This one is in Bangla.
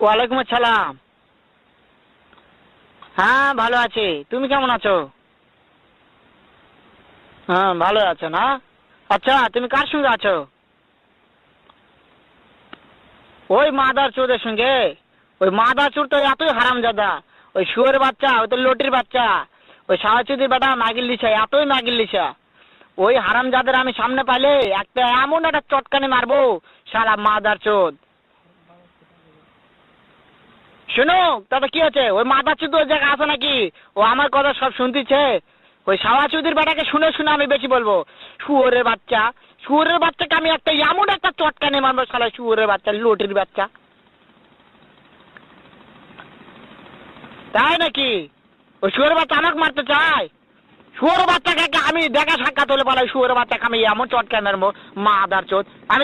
ওয়ালাইকুম আসসালাম। হ্যাঁ ভালো আছি, তুমি কেমন আছো? হ্যাঁ ভালো আছো না? আচ্ছা তুমি কার সঙ্গে আছো? ওই মাদার চোদের সঙ্গে। ওই মাদার চোর তো এতই হারামজাদা। ওই শুয়োরের বাচ্চা, ওই তো লটির বাচ্চা, ওই সাহাচুদির বেটা মাগির লিসা, এতই মাগির লিসা। ওই হারামজাদের আমি সামনে পাইলে একটা এমন একটা চটকানি মারবো, শালা মাদার চোদ। শুনো, তবে কি আছে, ওই মাদার চোদ ওই জায়গায় আছে নাকি? ও আমার কথা সব শুনতিছে। ওই সাহাচুদির বেটাকে শুনে শুনে আমি বেশি বলবো। শুয়োরের বাচ্চা, শুয়োরের বাচ্চাকে আমি একটা এমন একটা চটকানি মারবো, শালা শুয়োরের বাচ্চা, লটির বাচ্চা। তাই নাকি? ওই শুয়োরের বাচ্চা আমাকে মারতে চায়? শুয়োরের বাচ্চাকে আমি দেখা সাক্ষাৎ হলে বলে শুয়োরের বাচ্চাকে আমি এমন চটকানি মারবো, মাদার চোদ। আমি